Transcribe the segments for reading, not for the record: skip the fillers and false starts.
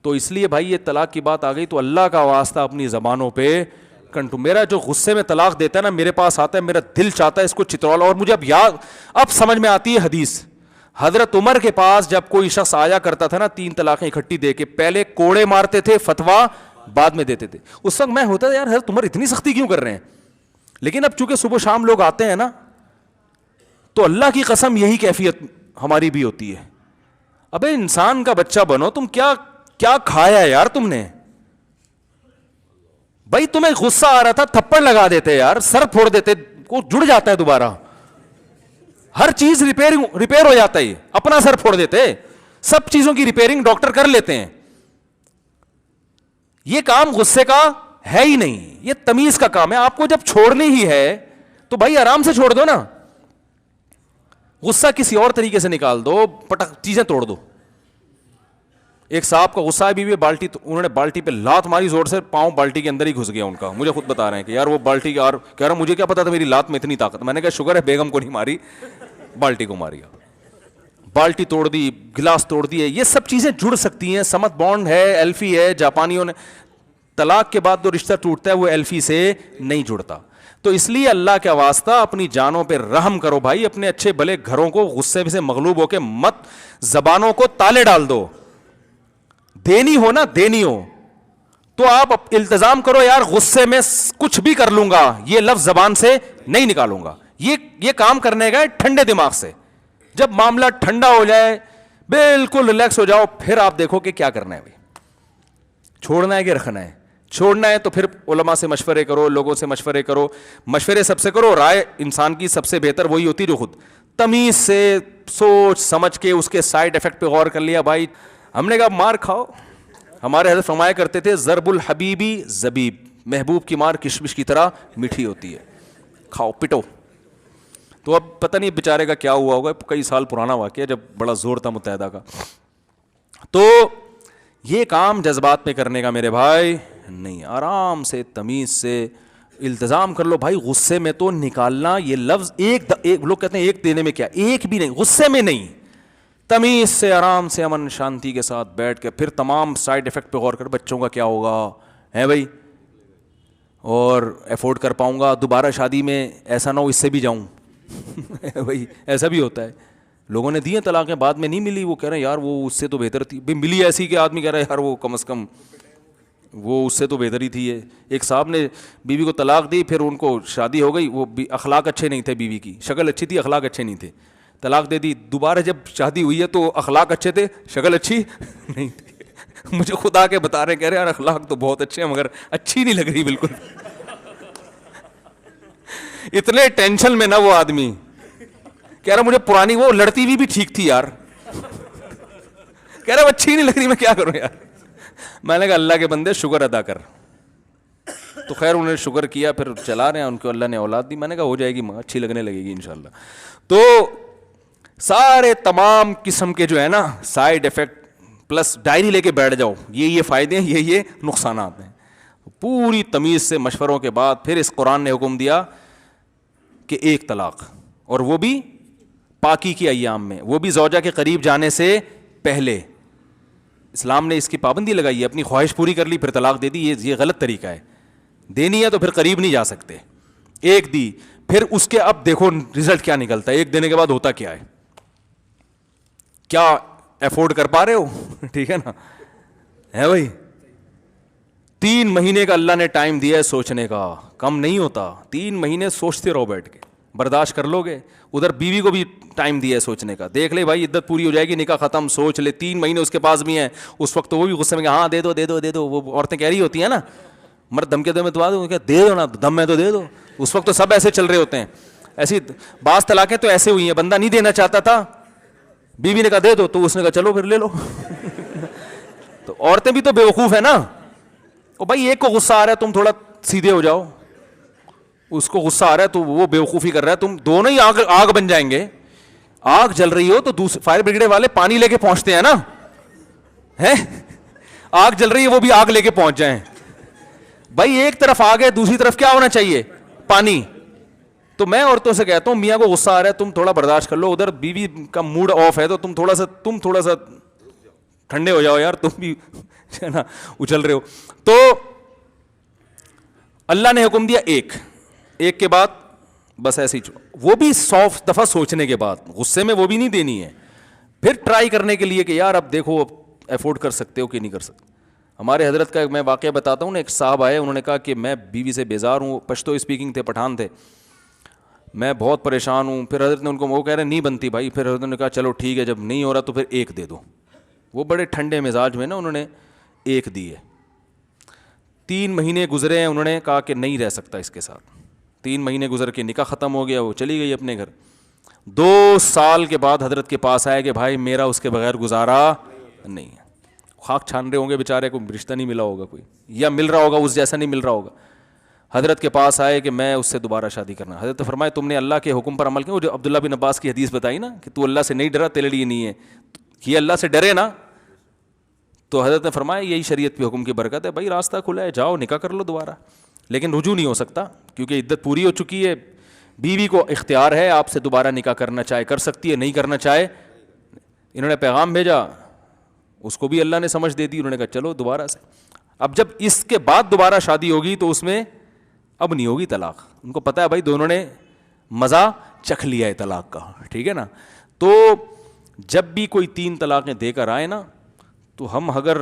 تو اس لیے بھائی یہ طلاق کی بات آ گئی تو اللہ کا واسطہ اپنی زبانوں پہ میرا جو غصے میں طلاق دیتا ہے نا, میرے پاس آتا ہے, میرا دل چاہتا ہے اس کو چترولا. اور مجھے اب سمجھ میں آتی ہے حدیث. حضرت عمر کے پاس جب کوئی شخص آیا کرتا تھا نا 3 طلاقیں اکٹھی دے کے, پہلے کوڑے مارتے تھے, فتوا بعد میں دیتے تھے. اس وقت میں ہوتا تھا یار حضرت عمر اتنی سختی کیوں کر رہے ہیں, لیکن اب چونکہ صبح شام لوگ آتے ہیں نا, تو اللہ کی قسم یہی کیفیت ہماری بھی ہوتی ہے. ابے انسان کا بچہ بنو, تم کیا کھایا یار تم نے. بھائی تمہیں غصہ آ رہا تھا, تھپڑ لگا دیتے یار, سر پھوڑ دیتے, وہ جڑ جاتا ہے دوبارہ, ہر چیز ریپیئر ہو جاتا ہے. اپنا سر پھوڑ دیتے, سب چیزوں کی ریپیئرنگ ڈاکٹر کر لیتے ہیں. یہ کام غصے کا ہے ہی نہیں, یہ تمیز کا کام ہے. آپ کو جب چھوڑنی ہی ہے تو بھائی آرام سے چھوڑ دو نا, غصہ کسی اور طریقے سے نکال دو, پٹک چیزیں توڑ دو. ایک صاحب کا غصہ ہے بیوی بالٹی, تو انہوں نے بالٹی پہ لات ماری زور سے, پاؤں بالٹی کے اندر ہی گھس گیا ان کا. مجھے خود بتا رہے ہیں کہ یار وہ بالٹی کا, اور کہہ رہا مجھے کیا پتا تھا میری لات میں اتنی طاقت. میں نے کہا شکر ہے بیگم کو نہیں ماری, بالٹی کو ماری. بالٹی توڑ دی, گلاس توڑ دیے. یہ سب چیزیں جڑ سکتی ہیں. سمت بانڈ ہے, ایلفی ہے. جاپانیوں نے طلاق کے بعد جو رشتہ ٹوٹتا ہے وہ ایلفی سے نہیں جڑتا. تو اس لیے اللہ کا واسطہ اپنی جانوں پہ رحم کرو بھائی. اپنے اچھے بھلے گھروں کو غصے سے مغلوب ہو کے مت, زبانوں کو تالے ڈال دو. دینی ہو نا, دینی ہو تو آپ التزام کرو یار غصے میں کچھ بھی کر لوں گا, یہ لفظ زبان سے نہیں نکالوں گا. یہ کام کرنے کا ٹھنڈے دماغ سے. جب معاملہ ٹھنڈا ہو جائے, بالکل ریلیکس ہو جاؤ, پھر آپ دیکھو کہ کیا کرنا ہے. بھائی چھوڑنا ہے کہ رکھنا ہے. چھوڑنا ہے تو پھر علماء سے مشورے کرو, لوگوں سے مشورے کرو. مشورے سب سے کرو, رائے انسان کی سب سے بہتر وہی ہوتی جو خود تمیز سے سوچ سمجھ کے اس کے سائڈ افیکٹ پہ غور کر لیا. بھائی ہم نے کہا مار کھاؤ. ہمارے حضرت فرمایا کرتے تھے ضرب الحبیبی زبیب, محبوب کی مار کشمش کی طرح میٹھی ہوتی ہے, کھاؤ پٹو. تو اب پتہ نہیں بیچارے کا کیا ہوا ہوگا, کئی سال پرانا واقعہ جب بڑا زور تھا متحدہ کا. تو یہ کام جذبات پہ کرنے کا میرے بھائی نہیں, آرام سے تمیز سے التزام کر لو. بھائی غصے میں تو نکالنا یہ لفظ ایک لوگ کہتے ہیں ایک دینے میں کیا, ایک بھی نہیں, غصے میں نہیں, تمیز سے آرام سے امن شانتی کے ساتھ بیٹھ کے پھر تمام سائڈ افیکٹ پہ غور کر. بچوں کا کیا ہوگا ہے بھائی, اور افورڈ کر پاؤں گا دوبارہ شادی میں, ایسا نہ ہو اس سے بھی جاؤں. بھائی ایسا بھی ہوتا ہے, لوگوں نے دی ہیں طلاقیں, بعد میں نہیں ملی, وہ کہہ رہے ہیں یار وہ اس سے تو بہتر تھی. بھی ملی ایسی کہ آدمی کہہ رہا ہے یار وہ کم از کم وہ اس سے تو بہتر ہی تھی. ایک صاحب نے بیوی کو طلاق دی, پھر ان کو شادی ہو گئی, وہ اخلاق اچھے نہیں تھے بیوی کی, شکل اچھی تھی اخلاق اچھے نہیں تھے, طلاق دے دی. دوبارہ جب شادی ہوئی ہے تو اخلاق اچھے تھے, شکل اچھی نہیں تھی. مجھے خدا کے بتا رہے, کہہ رہے یار اخلاق تو بہت اچھے ہیں مگر اچھی نہیں لگ رہی بالکل. اتنے ٹینشن میں نا وہ آدمی کہہ رہا مجھے پرانی وہ لڑتی ہوئی بھی ٹھیک تھی یار, کہہ رہا وہ اچھی نہیں لگ رہی, میں کیا کروں یار. میں نے کہا اللہ کے بندے شکر ادا کر. تو خیر انہوں نے شکر کیا, پھر چلا رہے ہیں, ان کو اللہ نے اولاد دی. میں نے کہا ہو جائے گی, اچھی لگنے لگے گی انشاءاللہ. تو سارے تمام قسم کے جو ہے نا سائڈ افیکٹ پلس ڈائری لے کے بیٹھ جاؤ, یہ فائدے ہیں, یہ نقصانات ہیں. پوری تمیز سے مشوروں کے بعد پھر اس قرآن نے حکم دیا کہ ایک طلاق, اور وہ بھی پاکی کی ایام میں, وہ بھی زوجہ کے قریب جانے سے پہلے. اسلام نے اس کی پابندی لگائی ہے, اپنی خواہش پوری کر لی پھر طلاق دے دی, یہ غلط طریقہ ہے. دینی ہے تو پھر قریب نہیں جا سکتے. ایک دی, پھر اس کے اب دیکھو رزلٹ کیا نکلتا ہے, ایک دینے کے بعد ہوتا کیا ہے, کیا افورڈ کر پا رہے ہو. ٹھیک ہے نا, ہے بھائی 3 مہینے کا اللہ نے ٹائم دیا ہے سوچنے کا, کم نہیں ہوتا. 3 مہینے سوچتے رہو بیٹھ کے, برداشت کر لو گے. ادھر بیوی کو بھی ٹائم دیا ہے سوچنے کا, دیکھ لے بھائی عدت پوری ہو جائے گی, نکاح ختم, سوچ لے. 3 مہینے اس کے پاس بھی ہیں, اس وقت تو وہ بھی غصے میں کہ ہاں دے دو دے دو دے دو. وہ عورتیں کہہ رہی ہوتی ہیں نا, مرد دم کے دم میں دعا دو, دے دو نا, دم میں تو دے دو. اس وقت تو سب ایسے چل رہے ہوتے ہیں. ایسی بعض طلاقیں تو ایسے ہوئی ہیں, بندہ نہیں دینا چاہتا تھا, بیوی نے کہا دے دو, تو اس نے کہا چلو پھر لے لو. تو عورتیں بھی تو بیوقوف ہیں نا. او بھائی ایک کو غصہ آ رہا ہے, تم تھوڑا سیدھے ہو جاؤ. اس کو غصہ آ رہا ہے تو وہ بیوقوفی کر رہا ہے, تم دونوں ہی آگ بن جائیں گے. آگ جل رہی ہو تو فائر بریگیڈ والے پانی لے کے پہنچتے ہیں نا, ہے آگ جل رہی ہے وہ بھی آگ لے کے پہنچ جائیں. بھائی ایک طرف آگ ہے, دوسری طرف کیا ہونا چاہیے, پانی. تو میں عورتوں سے کہتا ہوں میاں کو غصہ آ رہا ہے, تم تھوڑا برداشت کر لو. ادھر بیوی کا موڈ آف ہے تو تم تھوڑا سا ٹھنڈے ہو جاؤ یار تم بھی ہے نا اچھل رہے ہو. تو اللہ نے حکم دیا ایک کے بعد بس ایسے ہی وہ بھی 100 دفعہ سوچنے کے بعد, غصے میں وہ بھی نہیں دینی ہے, پھر ٹرائی کرنے کے لیے کہ یار اب دیکھو افورڈ کر سکتے ہو کہ نہیں کر سکتے. ہمارے حضرت کا میں واقعہ بتاتا ہوں نا, ایک صاحب آئے, انہوں نے کہا کہ میں بیوی سے بیزار ہوں, پشتو اسپیکنگ تھے, پٹھان تھے, میں بہت پریشان ہوں. پھر حضرت نے ان کو وہ کہہ رہے نہیں بنتی بھائی, پھر حضرت نے کہا چلو ٹھیک ہے, جب نہیں ہو رہا تو پھر ایک دے دو. وہ بڑے ٹھنڈے مزاج میں نا انہوں نے ایک دی ہے. 3 مہینے گزرے ہیں, انہوں نے کہا کہ نہیں رہ سکتا اس کے ساتھ. 3 مہینے گزر کے نکاح ختم ہو گیا, وہ چلی گئی اپنے گھر. 2 سال کے بعد حضرت کے پاس آئے کہ بھائی میرا اس کے بغیر گزارا نہیں ہے. خاک چھان رہے ہوں گے بیچارے کو, رشتہ نہیں ملا ہوگا کوئی, یا مل رہا ہوگا اس جیسا نہیں مل رہا ہوگا. حضرت کے پاس آئے کہ میں اس سے دوبارہ شادی کرنا. حضرت نے فرمایا تم نے اللہ کے حکم پر عمل کیا. وہ جو عبداللہ بن عباس کی حدیث بتائی نا کہ تو اللہ سے نہیں ڈرا, تیرے لیے نہیں ہے, یہ اللہ سے ڈرے نا. تو حضرت نے فرمایا یہی شریعت کے حکم کی برکت ہے, بھائی راستہ کھلا ہے, جاؤ نکاح کر لو دوبارہ. لیکن رجوع نہیں ہو سکتا کیونکہ عدت پوری ہو چکی ہے. بیوی کو اختیار ہے آپ سے دوبارہ نکاح کرنا چاہے کر سکتی ہے, نہیں کرنا چاہے. انہوں نے پیغام بھیجا, اس کو بھی اللہ نے سمجھ دے دی. انہوں نے کہا چلو دوبارہ سے. اب جب اس کے بعد دوبارہ شادی ہوگی تو اس میں اب نہیں ہوگی طلاق. ان کو پتہ ہے بھائی دونوں نے مزہ چکھ لیا ہے طلاق کا, ٹھیک ہے نا. تو جب بھی کوئی 3 طلاقیں دے کر آئے نا, تو ہم اگر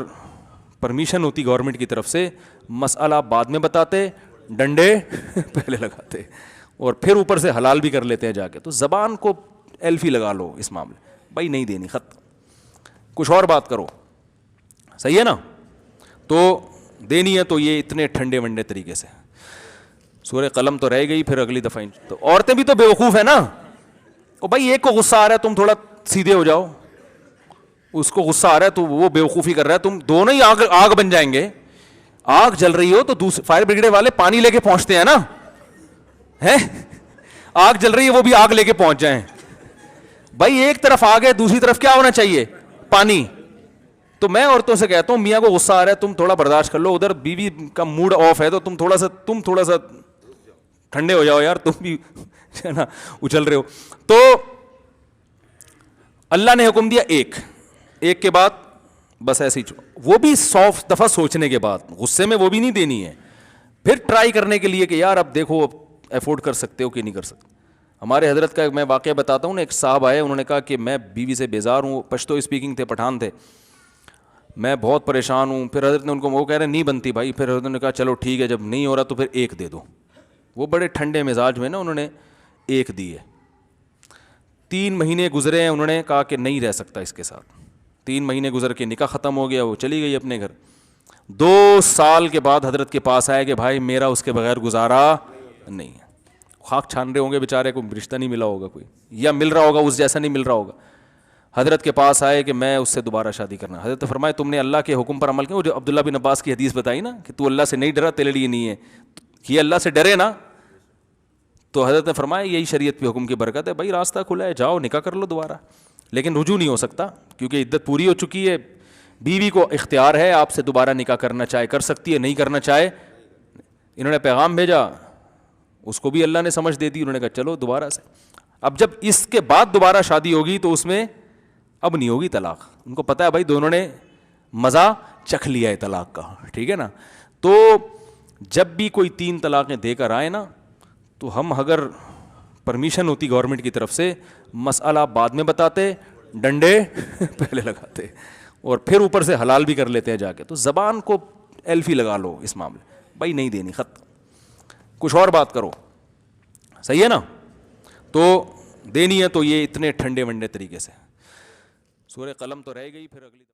پرمیشن ہوتی گورنمنٹ کی طرف سے, مسئلہ بعد میں بتاتے, ڈنڈے پہلے لگاتے, اور پھر اوپر سے حلال بھی کر لیتے ہیں جا کے. تو زبان کو ایلفی لگا لو اس معاملے, بھائی نہیں دینی, خط کچھ اور بات کرو, صحیح ہے نا. تو دینی ہے تو یہ اتنے ٹھنڈے ونڈے طریقے سے. سورہ قلم تو رہ گئی, پھر اگلی دفعہ. تو عورتیں بھی تو بیوقوف ہیں نا, او بھائی ایک کو غصہ آ رہا ہے تم تھوڑا سیدھے ہو جاؤ, اس کو غصہ آ رہا ہے تو وہ بیوقوفی کر رہا ہے, تم دونوں ہی آگ بن جائیں گے. آگ جل رہی ہو تو فائر بریگیڈ والے پانی لے کے پہنچتے ہیں نا, ہے آگ جل رہی ہے وہ بھی آگ لے کے پہنچ جائیں. بھائی ایک طرف آگ ہے, دوسری طرف کیا ہونا چاہیے, پانی. تو میں عورتوں سے کہتا ہوں میاں کو غصہ آ رہا ہے تم تھوڑا برداشت کر لو, ادھر بیوی کا موڈ آف ہے تو تم تھوڑا سا ٹھنڈے ہو جاؤ یار تم بھی ہے نا اچھل رہے ہو. تو اللہ نے حکم دیا ایک کے بعد بس ایسے ہی, وہ بھی 100 دفعہ سوچنے کے بعد, غصے میں وہ بھی نہیں دینی ہے, پھر ٹرائی کرنے کے لیے کہ یار اب دیکھو افورڈ کر سکتے ہو کہ نہیں کر سکتے. ہمارے حضرت کا میں واقعہ بتاتا ہوں نا, ایک صاحب آئے, انہوں نے کہا کہ میں بیوی سے بیزار ہوں, پشتو اسپیکنگ تھے, پٹھان تھے, میں بہت پریشان ہوں. پھر حضرت نے ان کو وہ کہہ رہے نہیں بنتی بھائی, پھر حضرت نے کہا چلو ٹھیک ہے, جب نہیں ہو رہا تو پھر ایک دے دو. وہ بڑے ٹھنڈے مزاج میں نا انہوں نے ایک دی ہے. 3 مہینے گزرے ہیں, انہوں نے کہا کہ نہیں رہ سکتا اس کے ساتھ. 3 مہینے گزر کے نکاح ختم ہو گیا, وہ چلی گئی اپنے گھر. 2 سال کے بعد حضرت کے پاس آئے کہ بھائی میرا اس کے بغیر گزارا نہیں ہے. خاک چھان رہے ہوں گے بیچارے کو, رشتہ نہیں ملا ہوگا کوئی, یا مل رہا ہوگا اس جیسا نہیں مل رہا ہوگا. حضرت کے پاس آئے کہ میں اس سے دوبارہ شادی کرنا. حضرت نے فرمایا تم نے اللہ کے حکم پر عمل کیا. وہ جو عبداللہ بن عباس کی حدیث بتائی نا کہ تو اللہ سے نہیں ڈرا, تیرے لیے نہیں ہے, یہ اللہ سے ڈرے نا. تو حضرت نے فرمایا یہی شریعت کے حکم کی برکت ہے, بھائی راستہ کھلا ہے, جاؤ نکاح کر لو دوبارہ. لیکن رجوع نہیں ہو سکتا کیونکہ عدت پوری ہو چکی ہے. بیوی کو اختیار ہے آپ سے دوبارہ نکاح کرنا چاہے کر سکتی ہے, نہیں کرنا چاہے. انہوں نے پیغام بھیجا, اس کو بھی اللہ نے سمجھ دے دی. انہوں نے کہا چلو دوبارہ سے. اب جب اس کے بعد دوبارہ شادی ہوگی تو اس میں اب نہیں ہوگی طلاق. ان کو پتہ ہے بھائی دونوں نے مزہ چکھ لیا ہے طلاق کا, ٹھیک ہے نا. تو جب بھی کوئی 3 طلاقیں دے کر آئے نا, تو ہم اگر پرمیشن ہوتی گورنمنٹ کی طرف سے, مسئلہ بعد میں بتاتے, ڈنڈے پہلے لگاتے, اور پھر اوپر سے حلال بھی کر لیتے ہیں جا کے. تو زبان کو ایلفی لگا لو اس معاملے, بھائی نہیں دینی, خط کچھ اور بات کرو, صحیح ہے نا. تو دینی ہے تو یہ اتنے ٹھنڈے ونڈے طریقے سے. سورہ قلم تو رہ گئی, پھر اگلی